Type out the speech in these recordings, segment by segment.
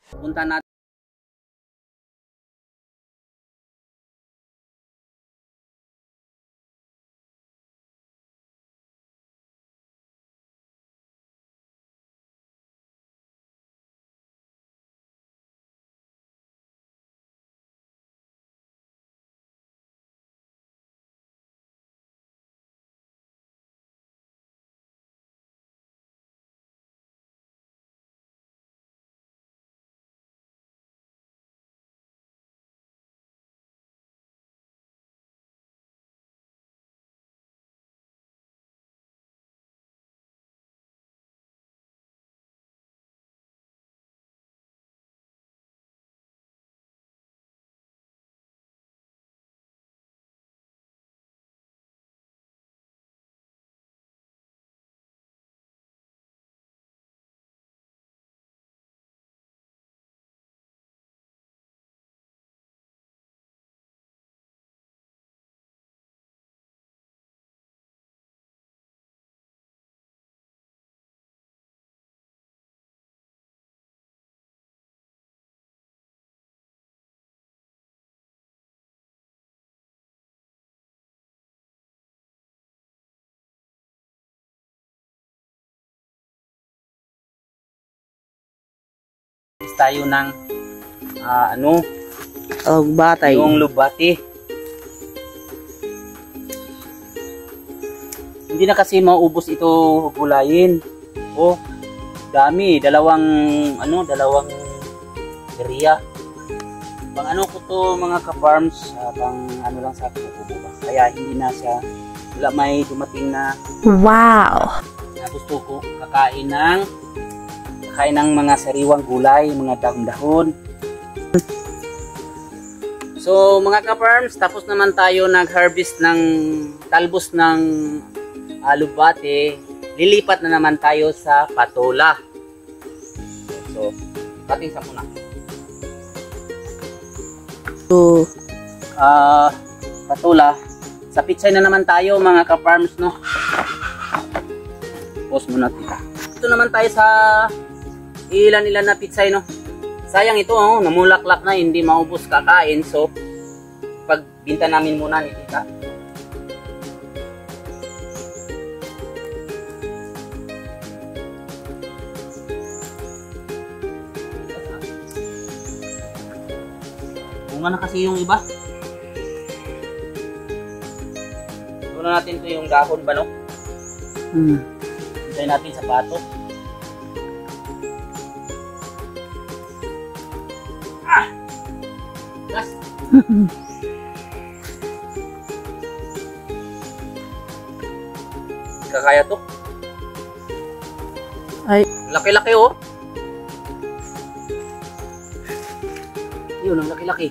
Punta natin. Tayo ng Lubati. yung lubati. Hindi na kasi maubos ito gulayin. Oh, dami, dalawang area. Pang ko to mga ka-farms, pang lang sa kubo ba. Kaya hindi na siya, wala may dumating na gusto ko kakain ng mga sariwang gulay, mga dahon-dahon. So mga ka-farms, tapos naman tayo nag-harvest ng talbos ng lubati. Lilipat na naman tayo sa patola. So, ating sa muna. So, patola. Sa pitsay na naman tayo mga ka-farms, no? Pause muna tita. Ito naman tayo sa ilan na pitsay, no? Sayang ito, namulaklak na, hindi maubos kakain. So, pagbinta namin muna ni tita. Bunga na kasi yung iba. Ito na natin ito yung dahon ba, no? Hintayin natin sa pato. Gas! Kakaya to. Ay. Laki-laki, oh. Yun, ang laki-laki.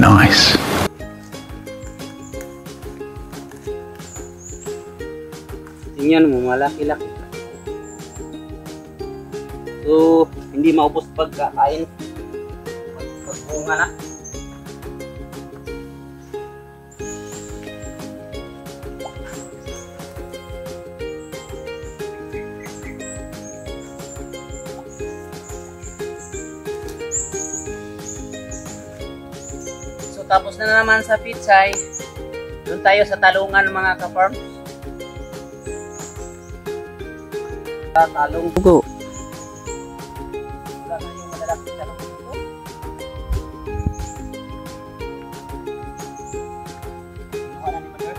Nice. Tingnan mo, malaki-laki. So, hindi maubos pagkain. Pagbunga na. So, tapos na naman sa pitsay. Doon tayo sa talungan mga ka-farm. Talong Go. wala na yung malalaking talong dito. Wala ni Mother.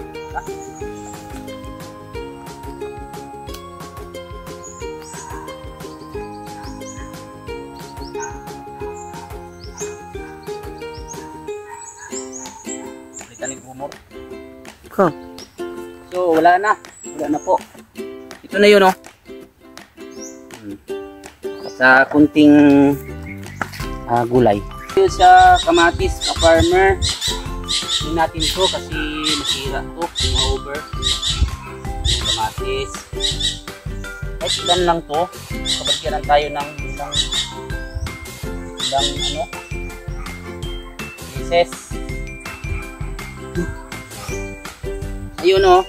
Balikan ni Bumor. Ko. So, wala na. Wala na po. Ito na yun, oh. Sa kunting gulay. Ito sa kamatis, ka-farmer. Hindi natin to kasi masira to. Ma-over. Yung kamatis. Kahit ilan lang to. Kabagyan tayo ng isang Ilang ano? Pieces. Ayun oh.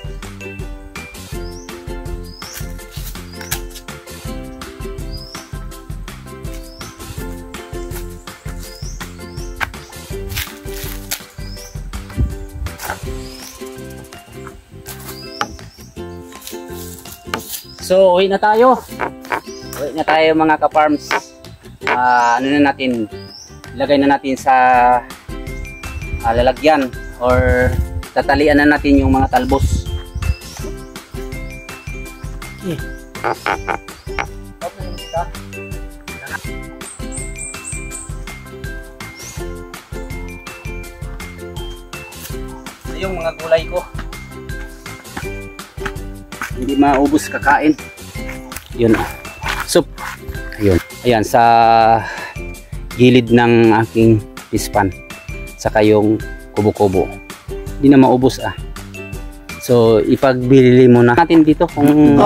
So, uwi na tayo. Uwi na tayo mga ka-farms. Ano na natin, ilagay na natin sa lalagyan or tatalian na natin yung mga talbos. Okay. Ito yung mga gulay ko. Hindi maubos kakain. Yun. Soup. Ayun. Ayan sa gilid ng aking pispan. Saka yung kubo-kubo. Hindi na maubos ah. So ipagbili muna natin dito kung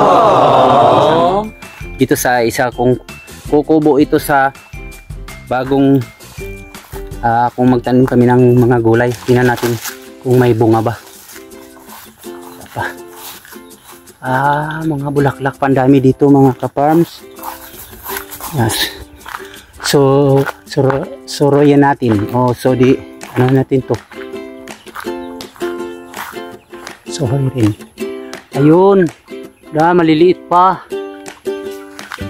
dito sa isa kung kukubo ito sa bagong kung magtanim kami ng mga gulay. Tingnan natin kung may bunga ba. Mga bulaklak pandami dito mga ka-farms. Yes. So soroyan natin. So di ano natin to. Soroyin. Ayun. Maliliit pa.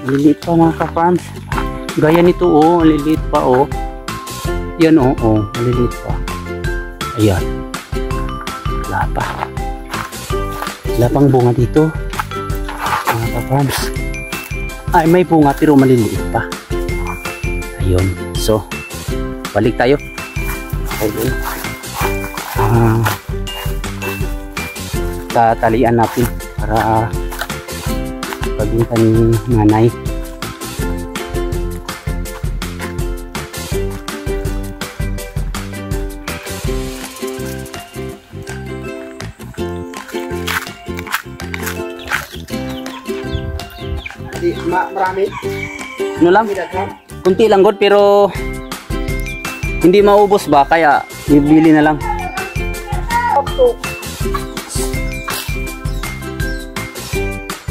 Maliliit pa mga ka-farms. Gaya nito maliliit pa Yan maliliit pa. Ayan. Wala pa. Wala pang bunga dito mga ka-farms. Ay may bunga pero maliliit pa. Ayun. So balik tayo. Okay. Tatalian natin para pagbintan ni nanay. Marami. Ano lang? Kunti lang god pero hindi maubos ba kaya ibili na lang.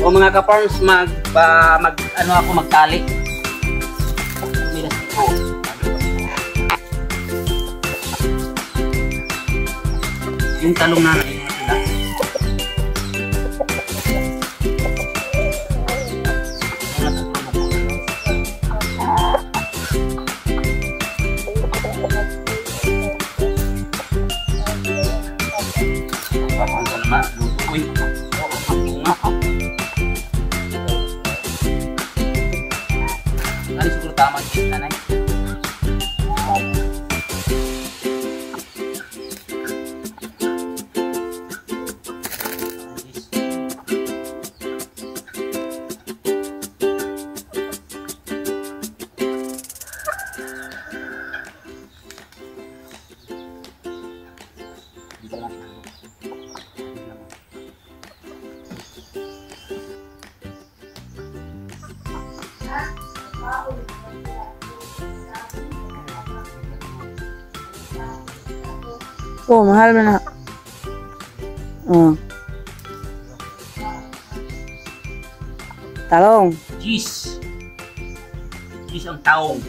O mga ka-farms ano ako magtali. Yung talong na sila. Ano siguro tama din nanay? Mahal mo na. Talong. Cheese. Cheese ang taong.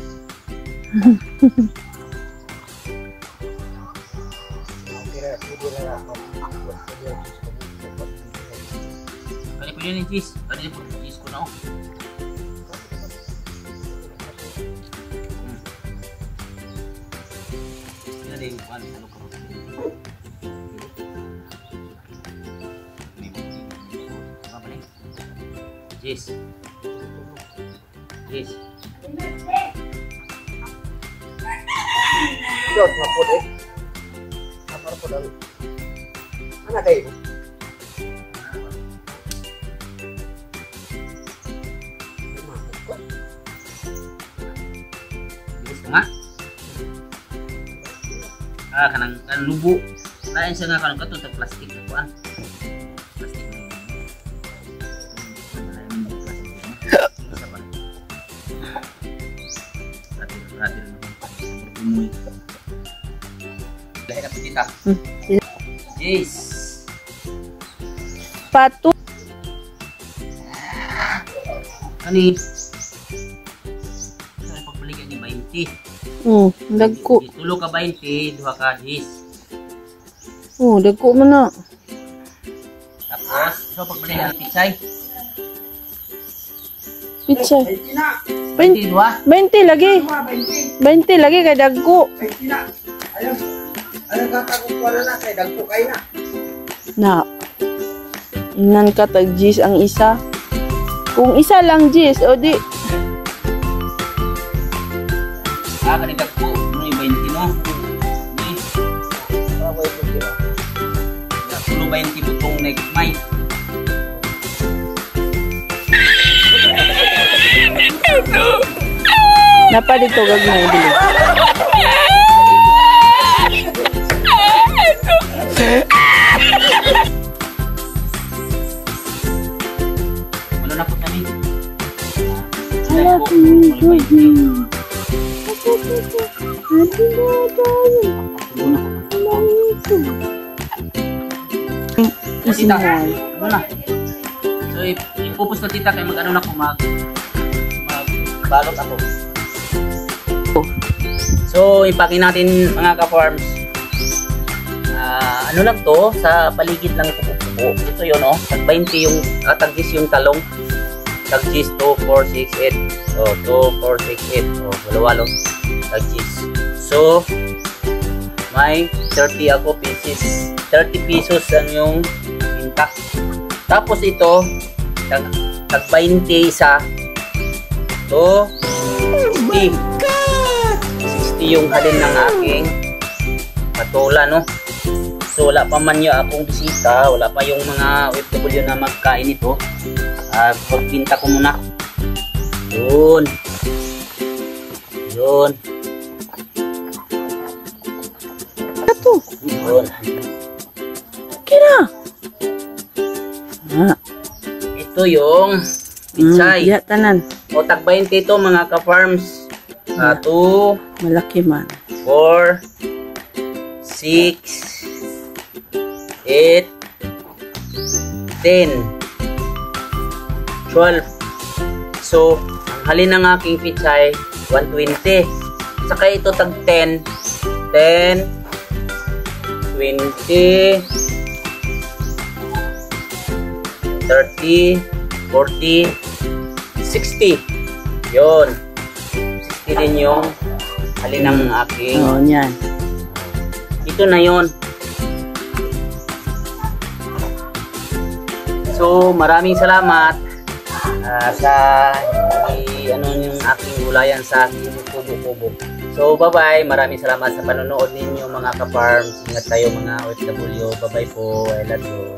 Kali ko yun yung cheese. Kali po cheese ko na Yes. Yes. Dot na po Apar po dalo. Ano kayo? Bilis nga. Kanang lubo. Lain siya nga kanang katong plastic na kuan. Plastic na. Umuwi ka. Lahat ka tita. Yes. Pato. Kani. Sa pagbalikan ni 20. Dagko. Tulo ka 20, duha ka 10. Dagko man na. Tapos, so pagbalikan ni pichay. Pichay. 20 duha. 20 lagi. 20 lagi kay dagko. Ayun kakakukwa na kay dagko kay na. Na. Inan ka tag G's ang isa. Kung isa lang G's, o di. Kanidag po. Ano yung 20 no? Tulo 20 po itong next May. Napa dito gagmay dili. Wala na po kami. Tita, ano na? So, ipupus na tita kayo mag-ano na ko magbalot ako. So, ipakin natin mga ka-farms. Ano lang to, sa paligid lang kukupo. Ito yun, oh. Tag 20 yung, tag-10 yung talong. Tag-10, 2, 4, 6, 8. So, 2, 4, 6, 8. So, walo-walo. Tag-10. So, may 30 ako pieces. 30 pesos ang yung pintak. Tapos ito, tag 20 isa. So, 60. 60 yung halin ng aking patola, no? So, wala pa man yung akong bisita. Wala pa yung mga OFW na magkain ito. Pagpinta ko muna. Yun. Yun. Ito. Yun. Kira. Ito yung pichay. Ya tanan. O tag 20 ito mga ka-farms. 2, Malaki man. 4, 6, 8, 10, 12. So, ang halin ng aking pichay 120. Saka ito tag 10, 10, 20, 30, 40, 60. Yun. 60 din yung halin ng aking. Oh, yan. Ito na yun. So, maraming salamat sa ano yung aking gulayan sa aking kubo-kubo. So, bye-bye. Maraming salamat sa panonood ninyo mga ka-farms. Ingat tayo mga OFW. Bye-bye po. I love you.